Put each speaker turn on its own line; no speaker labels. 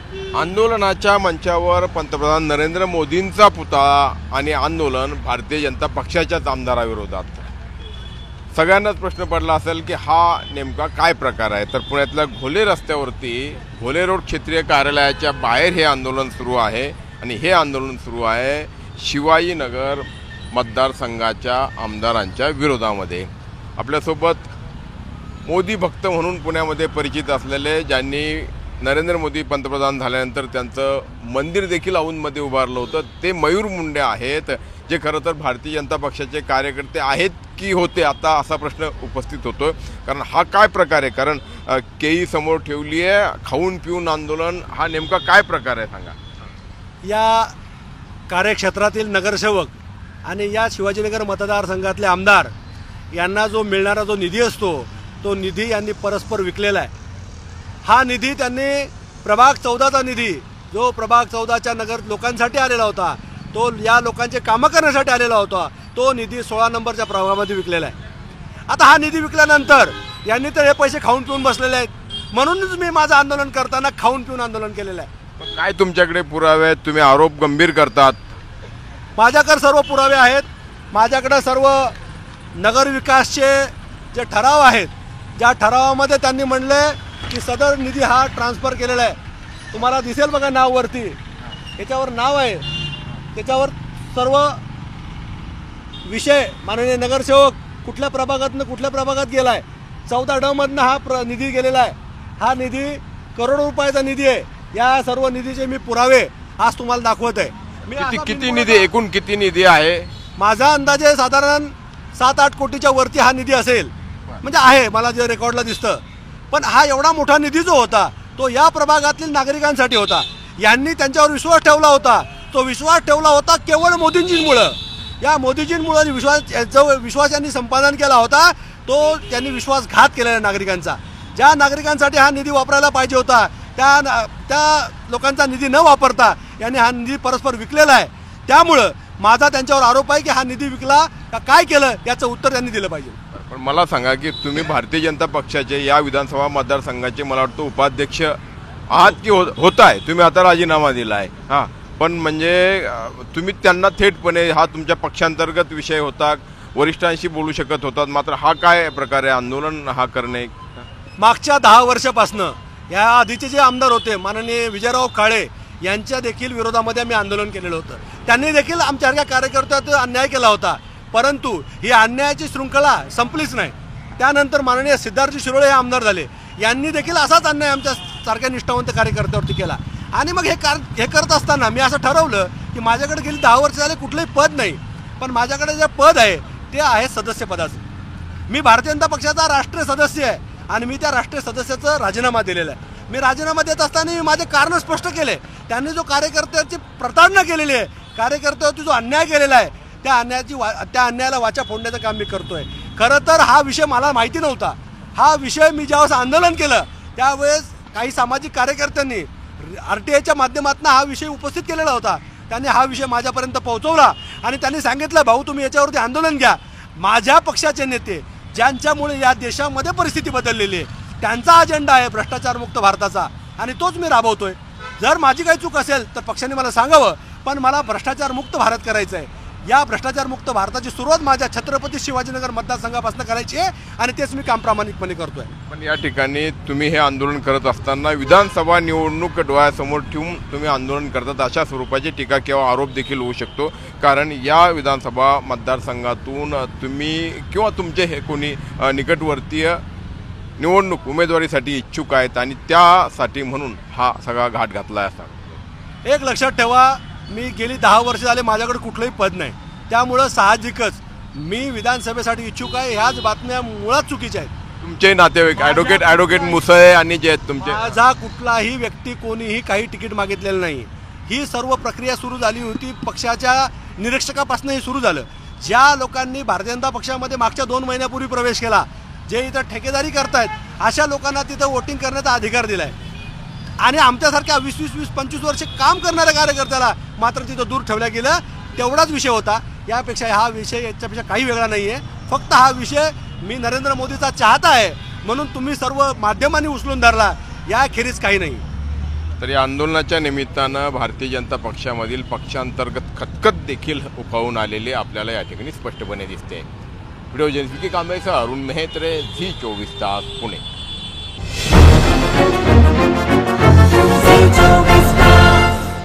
आंदोलनाच्या मंचावर पंतप्रधान नरेंद्र मोदींचा पुतळा आणि आंदोलन भारतीय जनता पक्षाच्याच आमदाराविरोधात। सगळ्यांनाच प्रश्न पडला असेल की हा नेमका काय प्रकार आहे। तर पुण्यातल्या घोले रस्त्यावरती घोले रोड क्षेत्रीय कार्यालयाच्या बाहेर हे आंदोलन सुरू आहे आणि हे आंदोलन सुरू आहे शिवाजीनगर मतदारसंघाच्या आमदारांच्या विरोधामध्ये। आपल्यासोबत मोदी भक्त म्हणून पुण्यामध्ये परिचित असलेले, ज्यांनी नरेंद्र मोदी पंतप्रधान झाल्यानंतर त्यांचं मंदिर देखील औंधमध्ये उभारलं होतं, ते मयूर मुंडे आहेत, जे खरं तर भारतीय जनता पक्षाचे कार्यकर्ते आहेत की होते आता असा प्रश्न उपस्थित होतो। कारण हा काय प्रकार आहे? कारण केई समोर ठेवली आहे, खाऊन पिऊन आंदोलन, हा नेमका काय प्रकार आहे सांगा।
या कार्यक्षेत्रातील नगरसेवक आणि या शिवाजीनगर मतदारसंघातले आमदार यांना जो मिळणारा जो निधी असतो तो निधी यांनी परस्पर विकलेला आहे। हा निधी त्यांनी प्रभाग 14चा निधी, जो प्रभाग 14च्या नगर लोकांसाठी आलेला होता, तो या लोकांचे कामं करण्यासाठी आलेला होता, तो निधी 16 नंबरच्या प्रभागामध्ये विकलेला आहे। आता हा निधी विकल्यानंतर यांनी तर हे पैसे खाऊन पिऊन बसलेले आहेत, म्हणूनच मी माझं आंदोलन करताना खाऊन पिऊन आंदोलन केलेलं आहे।
काय तुमच्याकडे पुरावे आहेत? तुम्ही आरोप गंभीर करतात।
माझ्याकडे सर्व पुरावे आहेत। माझ्याकडे सर्व नगरविकासचे जे ठराव आहेत, ज्या ठरावामध्ये त्यांनी म्हणले की सदर निधी हा ट्रान्सफर केलेला आहे। तुम्हाला दिसेल बघा नाव वरती, याच्यावर नाव आहे, त्याच्यावर सर्व विषय, माननीय नगरसेवक कुठल्या प्रभागातनं कुठल्या प्रभागात गेला आहे, 14D मधनं हा निधी गेलेला आहे। हा निधी करोडो रुपयाचा निधी आहे। या सर्व निधीचे मी पुरावे आज तुम्हाला दाखवत आहे।
किती निधी, एकूण किती निधी आहे?
माझा अंदाजे साधारण 7-8 कोटीच्या वरती हा निधी असेल, म्हणजे आहे, मला जे रेकॉर्डला दिसतं। पण हा एवढा मोठा निधी जो होता तो या प्रभागातील नागरिकांसाठी होता। यांनी त्यांच्यावर विश्वास ठेवला होता, तो विश्वास ठेवला होता केवळ मोदींजींमुळं। या मोदींजींमुळं विश्वास यांनी संपादन केला होता, तो त्यांनी विश्वासघात केलेला नागरिकांचा। ज्या नागरिकांसाठी हा निधी वापरायला पाहिजे होता त्या लोकांचा निधी न वापरता यांनी हा निधी परस्पर विकलेला आहे। त्यामुळं माझा त्यांच्यावर आरोप आहे की हा निधी विकला का काय केलं याचं उत्तर त्यांनी दिलं पाहिजे।
पण मला सांगा की तुम्ही भारतीय जनता पक्षाचे या विधानसभा मतदारसंघाचे मला वाटतं उपाध्यक्ष आहात की होत आहे, तुम्ही आता राजीनामा दिला आहे। हां, पण म्हणजे तुम्ही त्यांना थेटपणे, हा तुमच्या पक्षांतर्गत विषय होता, वरिष्ठांशी बोलू शकत होतात, मात्र हा काय प्रकारे आंदोलन हा करणे?
मागच्या 10 वर्षापासनं या आधीचे जे आमदार होते माननीय विजयराव काळे यांच्या देखील विरोधामध्ये आम्ही आंदोलन केलेलं होतं। त्यांनी देखील आमच्यासारख्या कार्यकर्त्यावर अन्याय केला होता, परंतु ही अन्यायाची शृंखला संपलीच नाही। त्यानंतर माननीय सिद्धार्थजी शिरोळे हे आमदार झाले, यांनी देखील असाच अन्याय आमच्या सारख्या निष्ठावंत कार्यकर्त्यावरती केला। आणि मग हे करत असताना मी असं ठरवलं की माझ्याकडे गेली 10 वर्ष झाले कुठलंही पद नाही, पण माझ्याकडे जे पद आहे ते आहे सदस्य पदाचं। मी भारतीय जनता पक्षाचा राष्ट्रीय सदस्य आहे आणि मी त्या राष्ट्रीय सदस्याचा राजीनामा दिलेला आहे। मी राजीनामा देत असताना मी माझे कारण स्पष्ट केले। त्यांनी जो कार्यकर्त्याची प्रताडणा केलेली आहे, कार्यकर्त्यावरती जो अन्याय केलेला आहे, त्या अन्यायाला वाचा फोडण्याचं काम मी करतोय। खरं तर हा विषय मला माहिती नव्हता। हा विषय मी ज्यावेळेस आंदोलन केलं त्यावेळेस काही सामाजिक कार्यकर्त्यांनी RTIच्या माध्यमातून हा विषय उपस्थित केलेला होता। त्यांनी हा विषय माझ्यापर्यंत पोहोचवला आणि त्यांनी सांगितलं, भाऊ तुम्ही याच्यावरती आंदोलन घ्या। माझ्या पक्षाचे नेते, ज्यांच्यामुळे या देशामध्ये परिस्थिती बदललेली आहे, त्यांचा अजेंडा आहे भ्रष्टाचारमुक्त भारताचा आणि तोच मी राबवतोय। जर माझी काही चूक असेल तर पक्षाने मला सांगावं, पण मला भ्रष्टाचारमुक्त भारत करायचं आहे। या भ्रष्टाचारमुक्त भारताची सुरुवात माझ्या छत्रपती शिवाजीनगर मतदारसंघापासून करायची आहे आणि तेच मी काम प्रामाणिकपणे करतोय।
पण या ठिकाणी तुम्ही हे आंदोलन करत असताना विधानसभा निवडणूक डोळ्यासमोर ठेवून तुम्ही आंदोलन करतात, अशा स्वरूपाची टीका किंवा आरोप देखील होऊ शकतो। कारण या विधानसभा मतदारसंघातून तुम्ही किंवा तुमचे हे कोणी निकटवर्तीय निवडणूक उमेदवारीसाठी इच्छुक आहेत आणि त्यासाठी म्हणून हा सगळा घाट घातला आहे असा।
एक लक्षात ठेवा, मी गेली 10 वर्ष झाले माझ्याकडे कुठलंही पद नाही, त्यामुळं साहजिकच मी विधानसभेसाठी इच्छुक आहे। ह्याच बातम्या मुळात चुकीच्या आहेत।
तुमचे नातेवाईक ॲडव्होकेट मुसळे आणि जे आहेत तुमचे,
माझा कुठलाही व्यक्ती कोणीही काही तिकीट मागितलेलं नाही। ही सर्व प्रक्रिया सुरू झाली होती पक्षाच्या निरीक्षकापासून ही सुरू झालं। ज्या लोकांनी भारतीय जनता पक्षामध्ये मागच्या 2 महिन्यापूर्वी प्रवेश केला, जे इथं ठेकेदारी करतायत, अशा लोकांना तिथं वोटिंग करण्याचा अधिकार दिलाय आणि आमच्यासारख्या 20-25 वर्ष काम करणाऱ्या कार्यकर्त्याला मात्र तिथं दूर ठेवल्या गेलं। तेवढाच विषय होता, यापेक्षा हा विषय याच्यापेक्षा काही वेगळा नाही आहे। फक्त हा विषय मी नरेंद्र मोदीचा चाहता आहे म्हणून तुम्ही सर्व माध्यमांनी उचलून धरला, याखेरीज काही नाही।
तर या आंदोलनाच्या निमित्तानं भारतीय जनता पक्षामधील पक्षांतर्गत खतखत देखील उफावून आलेली आपल्याला या ठिकाणी स्पष्टपणे दिसते. व्हिडिओ जर्नलिस्ट कांबळेसह अरुण मेहत्रे, झी 24 तास, पुणे.